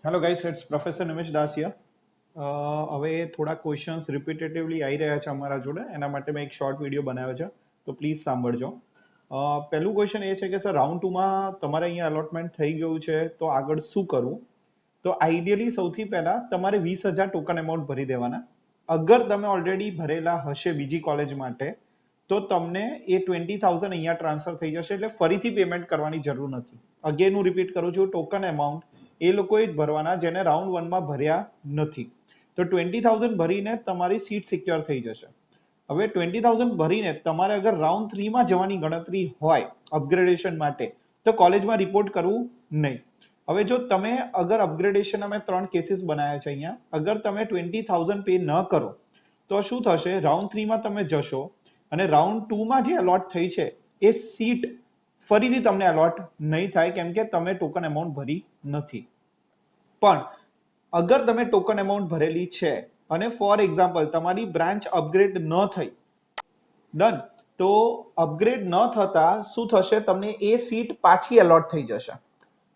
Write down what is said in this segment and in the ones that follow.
Hello guys, it's professor Nimesh Das here. હવે થોડા questions રિપીટેટિવલી આવી રહ્યા છે અમારા જોડે, એના માટે મેં એક શોર્ટ વિડીયો બનાવ્યો છે, તો પ્લીઝ સાંભળજો. પહેલું ક્વેશ્ચન એ છે કે સર રાઉન્ડ ટુમાં તમારે અહીંયા અલોટમેન્ટ થઈ ગયું છે, તો આગળ શું કરવું? તો આઈડિયલી સૌથી પહેલા તમારે 20,000 ટોકન એમાઉન્ટ ભરી દેવાના. અગર તમે ઓલરેડી ભરેલા હશે બીજી કોલેજ માટે, તો તમને એ 20,000 અહીંયા ટ્રાન્સફર થઈ જશે, એટલે ફરીથી પેમેન્ટ કરવાની જરૂર નથી. અગેન હું રિપીટ કરું છું, ટોકન એમાઉન્ટ એ લોકોએ જ ભરવાના જેને રાઉન્ડ વનમાં ભર્યા નથી. તો 20,000 ભરીને તમારી સીટ સિક્યોર થઈ જશે. હવે 20,000 ભરીને તમારે અગર રાઉન્ડ 3માં જવાની ગણતરી હોય અપગ્રેડેશન માટે, તો કોલેજમાં રિપોર્ટ કરવું નહીં. હવે જો તમે અગર અપગ્રેડેશન, અમે 3 કેસીસ બનાવ્યા છે અહીંયા, અગર તમે 20,000 પે ન કરો તો શું થશે? રાઉન્ડ 3માં તમે જશો અને રાઉન્ડ 2માં જે અલોટ થઈ છે એ સીટ ફરીથી તમને અલોટ નહીં થાય, કેમ કે તમે ટોકન એમાઉન્ટ ભરી નથી. પણ અગર તમે ટોકન એમાઉન્ટ ભરેલી છે અને ફોર એક્ઝામ્પલ તમારી બ્રાન્ચ અપગ્રેડ ન થઈ, ડન, તો અપગ્રેડ ન થતા શું થશે? તમને એ સીટ પાછી અલોટ થઈ જશે.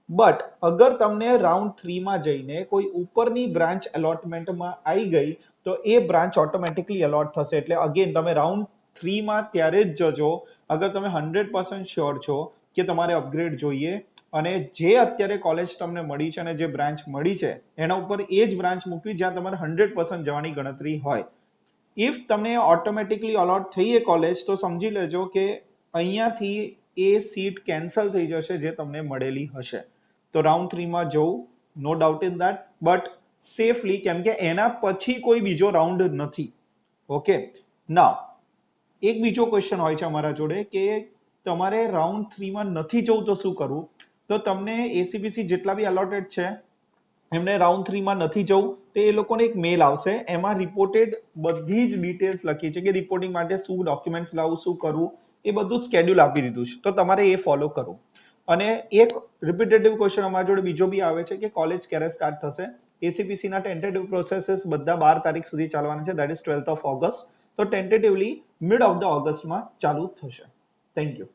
બટ અગર તમને રાઉન્ડ 3માં જઈને કોઈ ઉપરની બ્રાન્ચ અલોટમેન્ટમાં આવી ગઈ, તો એ બ્રાન્ચ ઓટોમેટિકલી અલોટ થશે. એટલે અગેન તમે રાઉન્ડ 3માં ત્યારે જ જજો અગર તમે 100% શ્યોર છો કે તમારે અપગ્રેડ જોઈએ અને જે અત્યારે કોલેજ તમને મળી છે અને જે બ્રાન્ચ મળી છે એના ઉપર એ જ બ્રાન્ચ મૂકવી જ્યાં તમારે 100% જવાની ગણતરી હોય. ઇફ તમને ઓટોમેટિકલી અલોટ થઈ એ કોલેજ, તો સમજી લેજો કે અહીંયાથી એ સીટ કેન્સલ થઈ જશે જે તમને મળેલી હશે. તો રાઉન્ડ 3માં જવું, no doubt in that, but safely, કેમ કે એના પછી કોઈ બીજો રાઉન્ડ નથી. ઓકે, નાઉ એક બીજો ક્વેશ્ચન હોય છે અમારા જોડે કે તમારે રાઉન્ડ 3માં નથી જવું તો શું કરવું? તો તમને એસીબીસી જેટલા બી અલોટેડ છે એમને રાઉન્ડ 3માં નથી જવું, તો એ લોકોને એક મેલ આવશે, એમાં રિપોર્ટેડ બધી જ ડિટેલ્સ લખી છે કે રિપોર્ટિંગ માટે શું ડોક્યુમેન્ટ્સ લાવવું, શું કરવું, એ બધું જ સ્કેડ્યુલ આપી દીધું છે. તો તમારે એ ફોલો કરવું. અને એક રિપીટેટિવ ક્વેશ્ચન અમારા જોડે બીજો બી આવે છે કે કોલેજ ક્યારે સ્ટાર્ટ થશે? એસીપીસી ના ટેન્ટેટિવ પ્રોસેસીસ બધા 12 તારીખ સુધી ચાલવાના છે, that is 12th of August. તો ટેન્ટેટિવલી મિડ ઓફ ધ ઓગસ્ટમાં ચાલુ થશે. Thank you.